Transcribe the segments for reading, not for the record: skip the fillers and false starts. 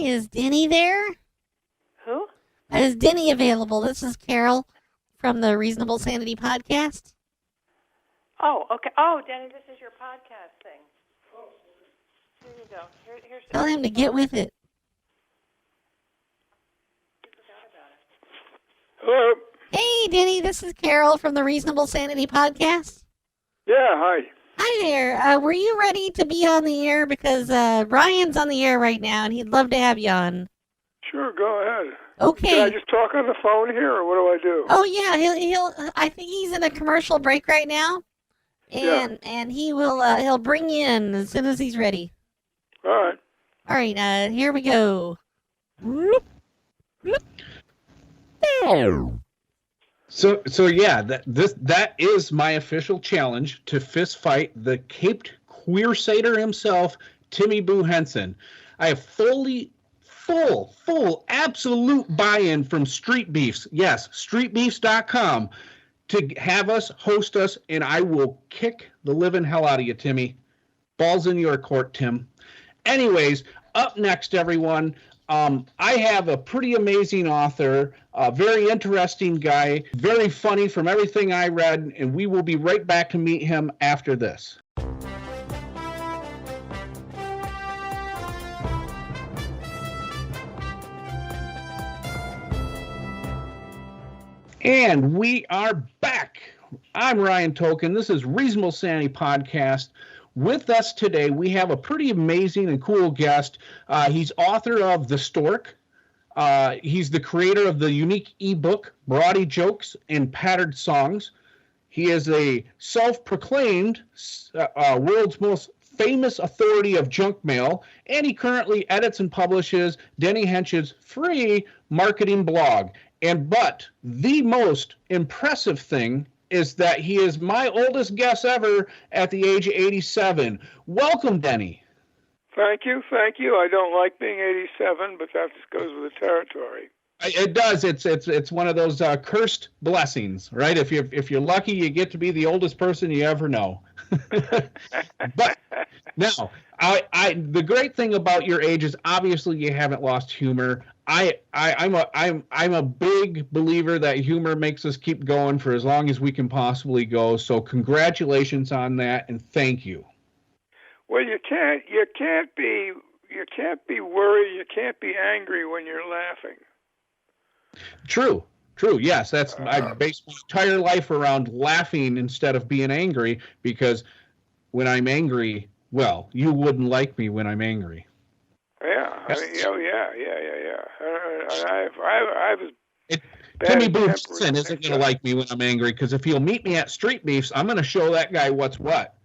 is Denny there? Who? Is Denny available? This is Carol from the Reasonable Sanity podcast. Oh, okay. Oh, Denny, this is your podcast thing. Here you go. Here's. Tell him to get with it. Hello. Hey, Denny, this is Carol from the Reasonable Sanity podcast. Yeah, hi. Hi there. Were you ready to be on the air? Because Ryan's on the air right now, and he'd love to have you on. Sure, go ahead. Okay. Can I just talk on the phone here, or what do I do? Oh yeah, he'll. I think he's in a commercial break right now, and he will. He'll bring you in as soon as he's ready. All right. All right. Here we go. So yeah, that is my official challenge to fist fight the caped queer satyr himself, Timmy Boo Henson. I have full, absolute buy-in from Street Beefs. Yes, streetbeefs.com to have us, host us, and I will kick the living hell out of you, Timmy. Ball's in your court, Tim. Anyways, up next, everyone, I have a pretty amazing author, a very interesting guy, very funny from everything I read, and we will be right back to meet him after this. And we are back. I'm Ryan Token. This is Reasonable Sanity Podcast. With us today, we have a pretty amazing and cool guest. He's author of The Stork. He's the creator of the unique ebook, Broady Jokes and Patterned Songs. He is a self-proclaimed world's most famous authority of junk mail, and he currently edits and publishes Denny Hench's free marketing blog. But the most impressive thing is that he is my oldest guest ever at the age of 87. Welcome, Denny. Thank you. I don't like being 87, but that just goes with the territory. It does. It's one of those cursed blessings, right? If you're lucky, you get to be the oldest person you ever know. But now, the great thing about your age is obviously you haven't lost humor. I'm a big believer that humor makes us keep going for as long as we can possibly go. So congratulations on that, and thank you. Well, you can't be worried. You can't be angry when you're laughing. True. Yes, I base my entire life around laughing instead of being angry, because when I'm angry, well, you wouldn't like me when I'm angry. Yeah. I was. Timmy Boo Henson isn't going to like me when I'm angry, because if he'll meet me at Street Beefs, I'm going to show that guy what's what.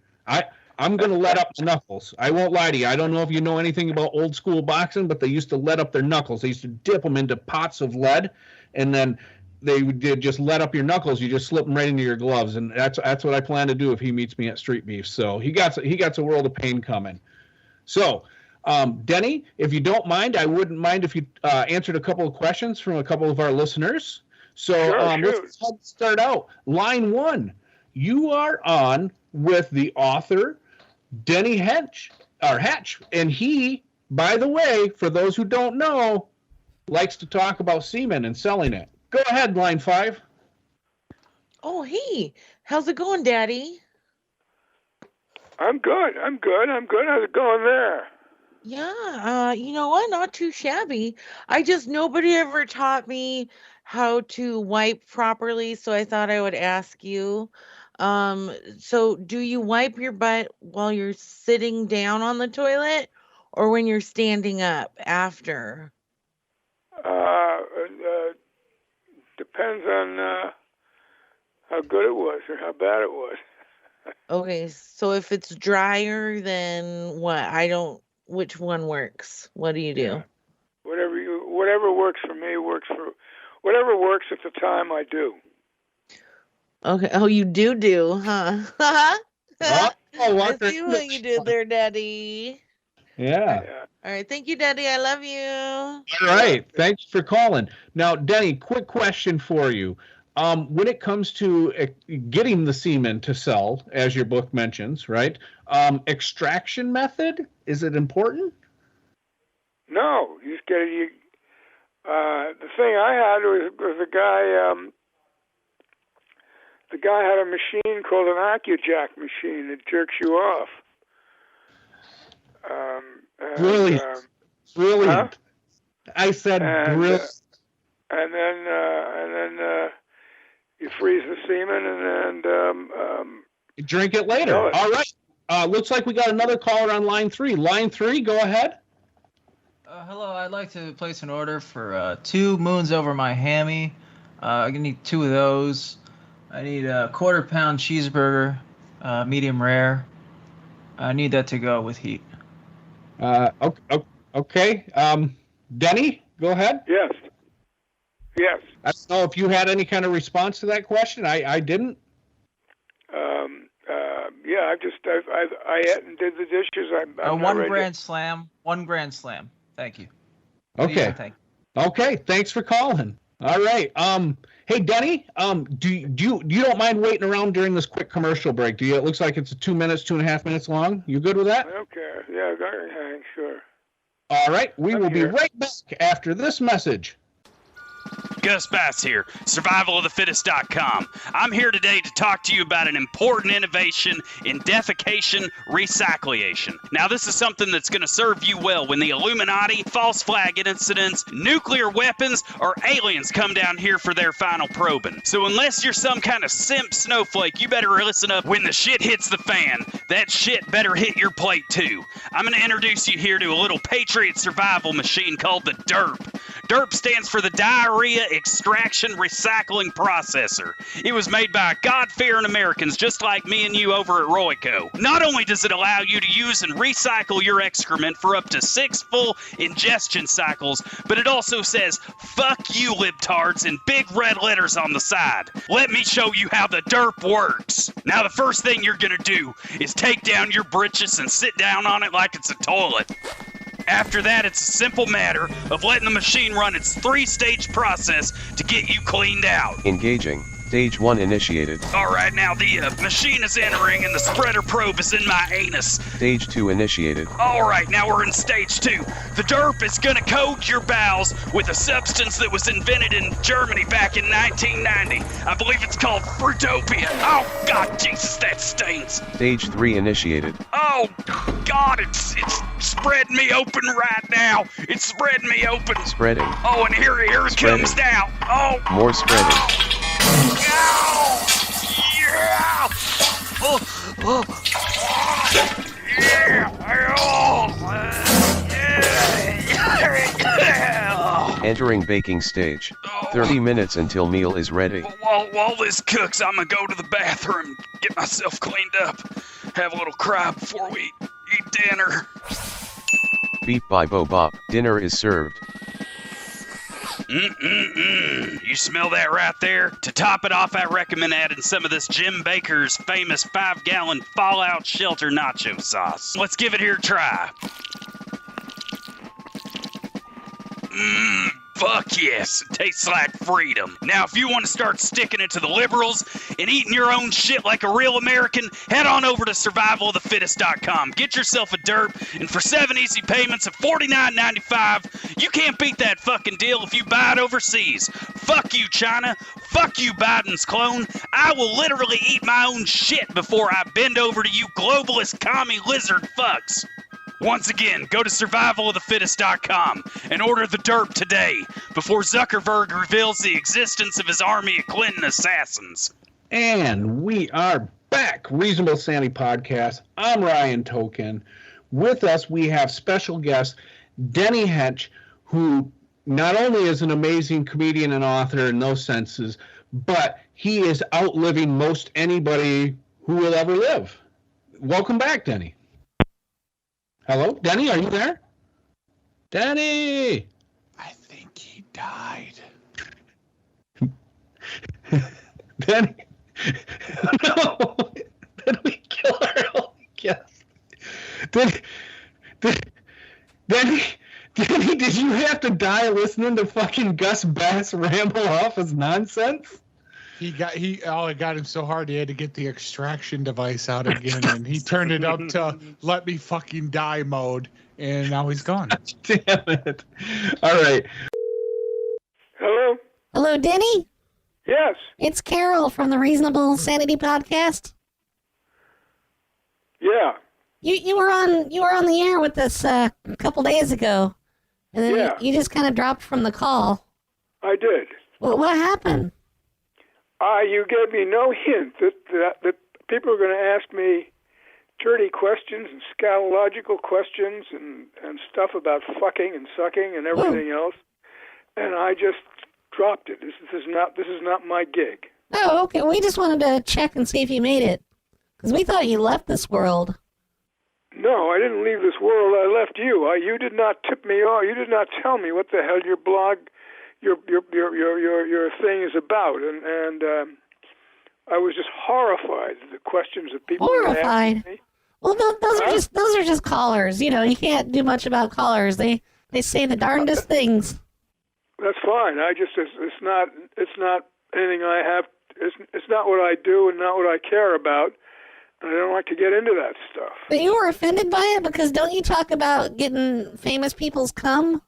I'm going to let up the knuckles. I won't lie to you. I don't know if you know anything about old school boxing, but they used to let up their knuckles. They used to dip them into pots of lead, and then they did just let up your knuckles. You just slip them right into your gloves, and that's what I plan to do if he meets me at Street Beefs. So he got a world of pain coming. So, Denny, if you don't mind, I wouldn't mind if you answered a couple of questions from a couple of our listeners. So let's start out. Line one, you are on with the author, Denny Hatch, and he, by the way, for those who don't know, likes to talk about semen and selling it. Go ahead, line 5. Oh, hey, how's it going, Daddy? I'm good. How's it going there? Yeah, you know what? Not too shabby. Nobody ever taught me how to wipe properly, so I thought I would ask you. So do you wipe your butt while you're sitting down on the toilet, or when you're standing up after? Depends on how good it was or how bad it was. Okay, so if it's drier, then what? Which one works? What do you do? Yeah. Whatever works for me whatever works at the time I do. Okay. Oh, you do, huh? I I see what you did there, Daddy. Yeah. All right. Thank you, Daddy. I love you. All right. Thanks for calling. Now, Denny, quick question for you. When it comes to getting the semen to sell, as your book mentions, right? Extraction method, is it important? No, you just get it. The thing I had was a guy. The guy had a machine called an AccuJack machine that jerks you off. Brilliant. Brilliant. Huh? I said brilliant. And then you freeze the semen and You drink it later. All right. Looks like we got another caller on line 3. Line 3, go ahead. Hello, I'd like to place an order for 2 moons over my hammy. I need 2 of those. I need a 1/4 pound cheeseburger, medium rare. I need that to go with heat. Okay. Denny, go ahead. Yes. I don't know if you had any kind of response to that question. I didn't. Yeah, I ate and did the dishes. I'm not ready. 1 grand slam. 1 grand slam. Thank you. Okay. Thank you. Okay. Thanks for calling. All right. Hey Denny. Do you don't mind waiting around during this quick commercial break? Do you? It looks like it's 2.5 minutes long. You good with that? Okay. Yeah. Sure. All right. We will be right back after this message. Gus Bass here, survivalofthefittest.com. I'm here today to talk to you about an important innovation in defecation recyclation. Now, this is something that's going to serve you well when the Illuminati, false flag incidents, nuclear weapons, or aliens come down here for their final probing. So unless you're some kind of simp snowflake, you better listen up. When the shit hits the fan, that shit better hit your plate too. I'm going to introduce you here to a little Patriot survival machine called the DERP. DERP stands for the Diarrhea Extraction Recycling Processor. It was made by God-fearing Americans just like me and you over at Royco. Not only does it allow you to use and recycle your excrement for up to 6 full ingestion cycles, but it also says, "Fuck you, libtards," in big red letters on the side. Let me show you how the DERP works. Now, the first thing you're gonna do is take down your britches and sit down on it like it's a toilet. After that, it's a simple matter of letting the machine run its 3-stage process to get you cleaned out. Engaging. Stage 1 initiated. Alright, now the machine is entering and the spreader probe is in my anus. Stage 2 initiated. Alright, now we're in stage 2. The DERP is gonna coat your bowels with a substance that was invented in Germany back in 1990. I believe it's called Fruitopia. Oh, God, Jesus, that stings. Stage 3 initiated. Oh, God, it's spreading me open right now. It's spreading me open. Spreading. Oh, and here it comes now. Oh. More spreading. Ow! Yeah! Oh, oh. Yeah! Entering baking stage. 30 minutes until meal is ready. While this cooks, I'm gonna go to the bathroom, get myself cleaned up, have a little cry before we eat dinner. Beep by Bo Bop. Dinner is served. You smell that right there? To top it off, I recommend adding some of this Jim Baker's famous 5-gallon Fallout Shelter nacho sauce. Let's give it here a try. Fuck yes, it tastes like freedom. Now, if you want to start sticking it to the liberals and eating your own shit like a real American, head on over to survivalofthefittest.com. Get yourself a DERP, and for 7 easy payments of $49.95, you can't beat that fucking deal if you buy it overseas. Fuck you, China. Fuck you, Biden's clone. I will literally eat my own shit before I bend over to you globalist commie lizard fucks. Once again, go to survivalofthefittest.com and order the DERP today before Zuckerberg reveals the existence of his army of Clinton assassins. And we are back. Reasonable Sandy Podcast. I'm Ryan Token. With us, we have special guest Denny Hench, who not only is an amazing comedian and author in those senses, but he is outliving most anybody who will ever live. Welcome back, Denny. Hello? Denny, are you there? Denny! I think he died. Denny. No! Did we kill our own guest? Denny, did you have to die listening to fucking Gus Bass ramble off his nonsense? it got him so hard he had to get the extraction device out again, and he turned it up to let me fucking die mode, and now he's gone. Damn it. All right. Hello? Hello, Denny? Yes. It's Carol from the Reasonable Sanity Podcast. Yeah. You were on the air with us a couple days ago, and then you just kind of dropped from the call. I did. Well, what happened? You gave me no hint that people are going to ask me dirty questions and scatological questions and stuff about fucking and sucking and everything else, and I just dropped it. This is not my gig. Oh, okay. We just wanted to check and see if you made it, because we thought you left this world. No, I didn't leave this world. I left you. You did not tip me off. You did not tell me what the hell your blog, your thing is about, and I was just horrified at the questions that people asked me. Well, those are just callers. You know, you can't do much about callers. They say the darndest things. That's fine. It's not anything I have. It's not what I do and not what I care about. I don't like to get into that stuff. But you were offended by it because don't you talk about getting famous people's cum?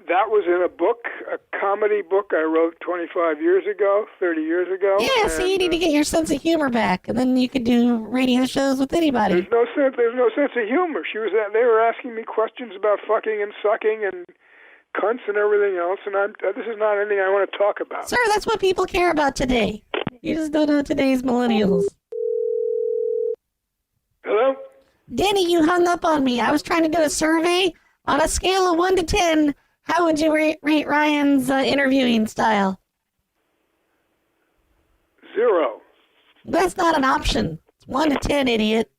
That was in a book, a comedy book I wrote 25 years ago, 30 years ago. Yeah, so you need to get your sense of humor back, and then you could do radio shows with anybody. There's no sense of humor. They were asking me questions about fucking and sucking and cunts and everything else, and this is not anything I want to talk about. Sir, that's what people care about today. You just don't know today's millennials. Hello? Denny, you hung up on me. I was trying to do a survey. On a scale of 1 to 10, how would you rate Ryan's interviewing style? 0. That's not an option. It's 1 to 10, idiot.